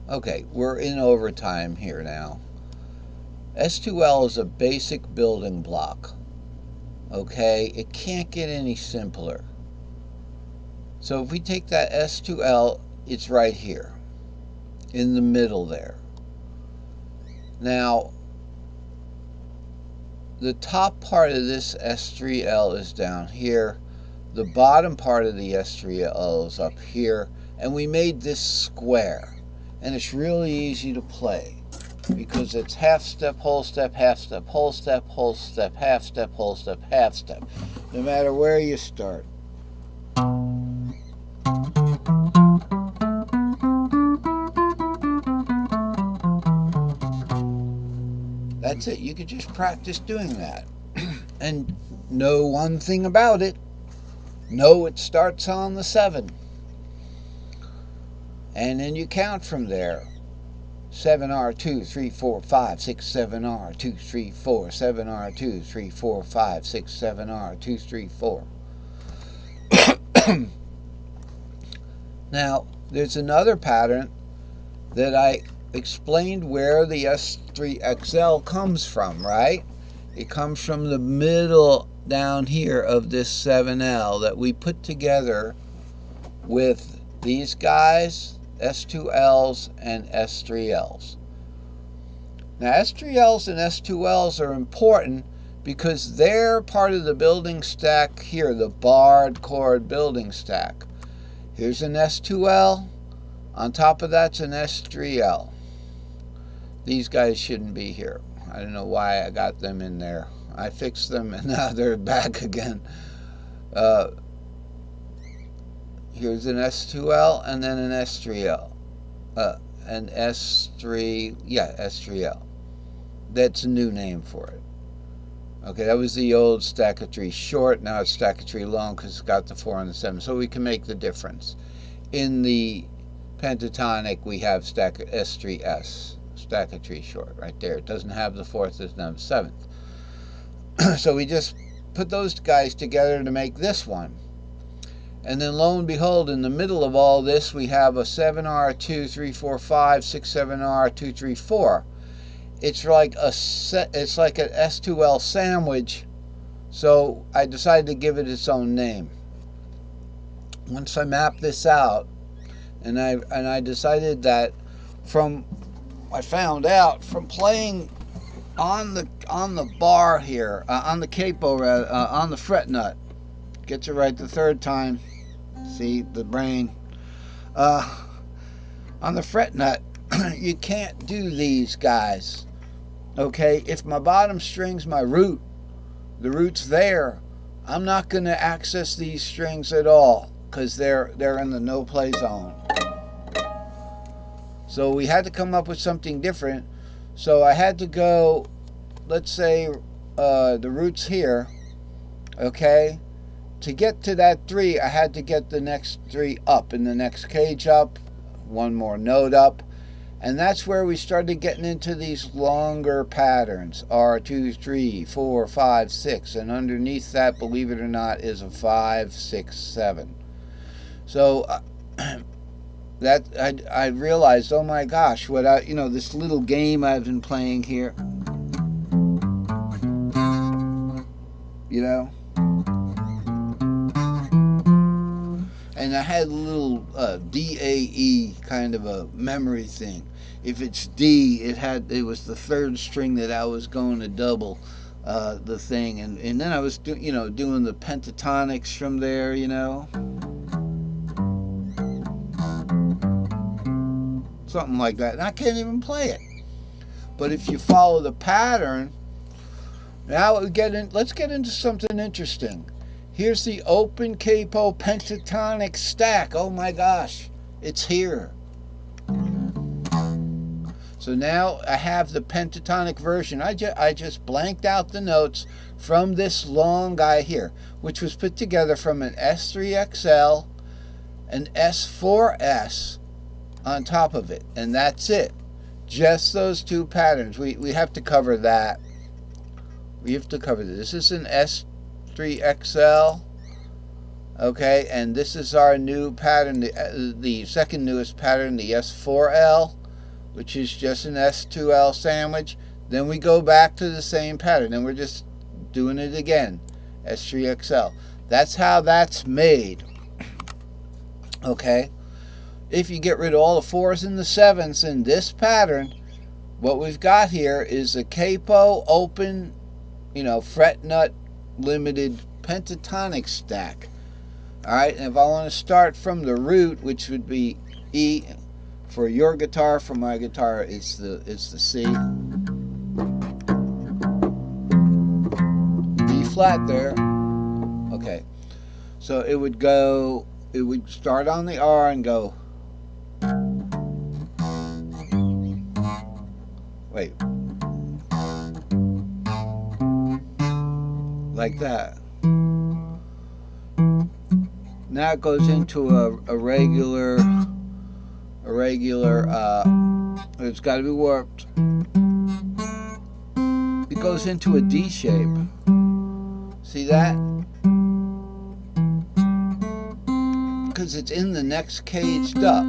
Okay, we're in overtime here now. S2L is a basic building block. Okay, it can't get any simpler. So if we take that S2L, it's right here in the middle there. Now, the top part of this S3L is down here. The bottom part of the S3L is up here. And we made this square. And it's really easy to play because it's half step, whole step, half step, whole step, whole step, half step, whole step, half step. No matter where you start. That's it. You could just practice doing that. And know one thing about it. Know it starts on the 7. And then you count from there. 7R2, 3, 4, 5, 6, 7R2, 3, 4, 7R2, 3, 4, 5, 6, 7R2, 3, 4. Now, there's another pattern that I explained where the S3XL comes from, right? It comes from the middle down here of this 7L that we put together with these guys, S2Ls and S3Ls. Now, S3Ls and S2Ls are important because they're part of the building stack here, the barred chord building stack. Here's an S2L. On top of that's an S3L. These guys shouldn't be here. I don't know why I got them in there. I fixed them and now they're back again. Here's an S2L and then an S3L. An S3, S3L. That's a new name for it. Okay, that was the old Stacketry short. Now it's Stacketry long because it's got the 4 and the 7. So we can make the difference. In the pentatonic, we have S3S, Stacketry short, right there. It doesn't have the 4th, it doesn't have the 7th. So we just put those guys together to make this one. And then lo and behold, in the middle of all this, we have a 7R2, 3, 4, 5, 6, 7R, 2, 3, 4. It's like an S2L sandwich, so I decided to give it its own name. Once I mapped this out, and I decided that I found out from playing on the bar here, on the capo, on the fret nut. Gets it right the third time. See, the brain. On the fret nut, you can't do these guys. Okay, if my bottom string's my root, the root's there, I'm not going to access these strings at all because they're in the no play zone. So we had to come up with something different. So I had to go, let's say the root's here, okay? To get to that 3, I had to get the next 3 up and the next cage up, one more note up. And that's where we started getting into these longer patterns. R2, 3, 4, 5, 6. And underneath that, believe it or not, is a 5, 6, 7. So that I realized, oh my gosh, this little game I've been playing here. You know? And I had a little DAE kind of a memory thing. If it's D, it was the 3rd string that I was going to double the thing, and then I was doing the pentatonics from there, something like that. And I can't even play it. But if you follow the pattern, now let's get into something interesting. Here's the open capo pentatonic stack. Oh my gosh, it's here. So now I have the pentatonic version. I just blanked out the notes from this long guy here, which was put together from an S3XL, an S4S on top of it. And that's it. Just those 2 patterns. We have to cover that. We have to cover this. This is an S3XL. Okay, and this is our new pattern, the second newest pattern, the S4L. which is just an S2L sandwich. Then we go back to the same pattern, and we're just doing it again, S3XL. That's how that's made. Okay, if you get rid of all the 4s and the 7s in this pattern, what we've got here is a capo open, fret nut limited pentatonic stack. Alright, and if I want to start from the root, which would be E for your guitar, for my guitar it's the C. B flat there. Okay. So it would start on the R and go. Wait. Like that. Now it goes into a regular, it's got to be warped. It goes into a D shape. See that? Because it's in the next caged up.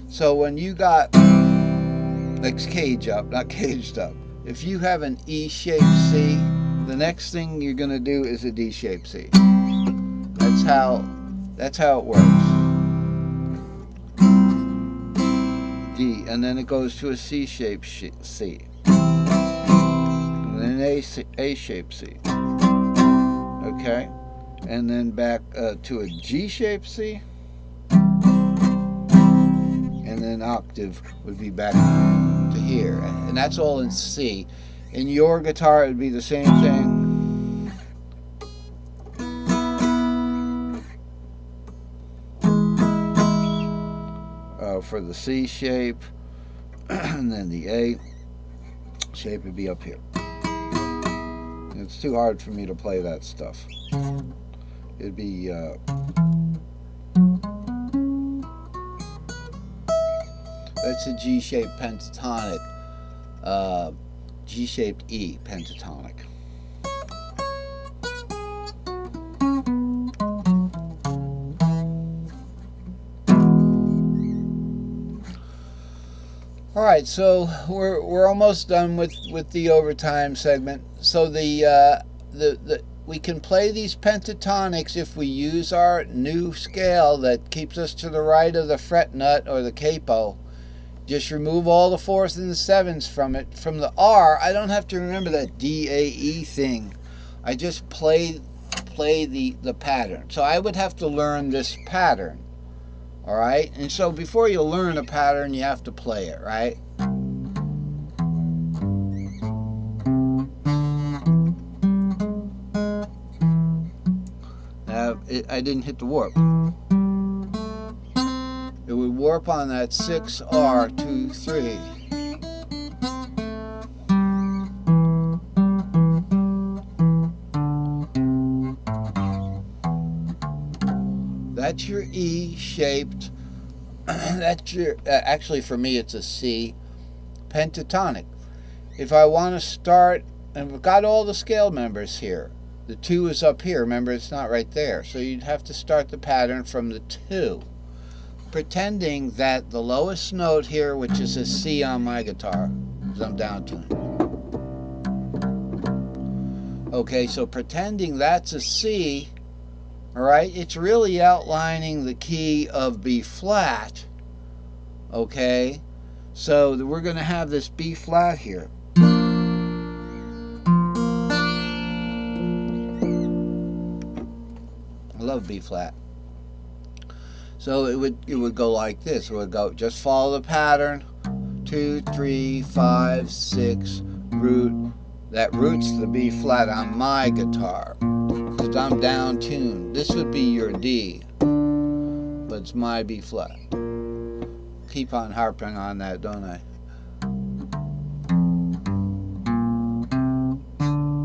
So when you got next cage up, not caged up, if you have an E-shaped C, the next thing you're going to do is a D-shaped C. That's how it works. D, and then it goes to a C-shaped C. And then an A-shaped C. Okay? And then back to a G-shaped C. And then octave would be back to here. And that's all in C. In your guitar, it would be the same thing. For the C shape, and then the A shape would be up here. It's too hard for me to play that stuff. It'd be that's a G-shaped pentatonic, G-shaped E pentatonic. All right, so we're almost done with the overtime segment. So we can play these pentatonics if we use our new scale that keeps us to the right of the fret nut or the capo. Just remove all the 4s and the 7s from it. From the R, I don't have to remember that D-A-E thing. I just play the pattern. So I would have to learn this pattern. All right, and so before you learn a pattern, you have to play it, right? Now, I didn't hit the warp. It would warp on that 6R2-3. That's your E-shaped, that's your, actually for me it's a C, pentatonic. If I want to start, and we've got all the scale members here. The 2 is up here, remember it's not right there. So you'd have to start the pattern from the 2. Pretending that the lowest note here, which is a C on my guitar, because I'm down tuned. Okay, so pretending that's a C, alright, it's really outlining the key of B flat. Okay, so we're going to have this B flat here. I love B flat. So it would go like this. It would go, just follow the pattern. 2, 3, 5, 6, root. That root's the B flat on my guitar, because I'm down tuned. This would be your D, but it's my B flat. Keep on harping on that, don't I?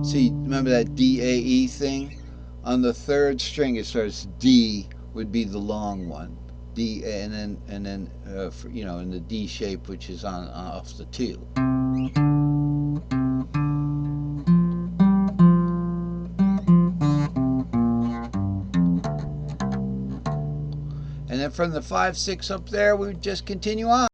See, remember that D-A-E thing? On the 3rd string, it starts D would be the long one, D, and then in the D shape, which is on off the 2. And then from the 5, 6 up there, we would just continue on.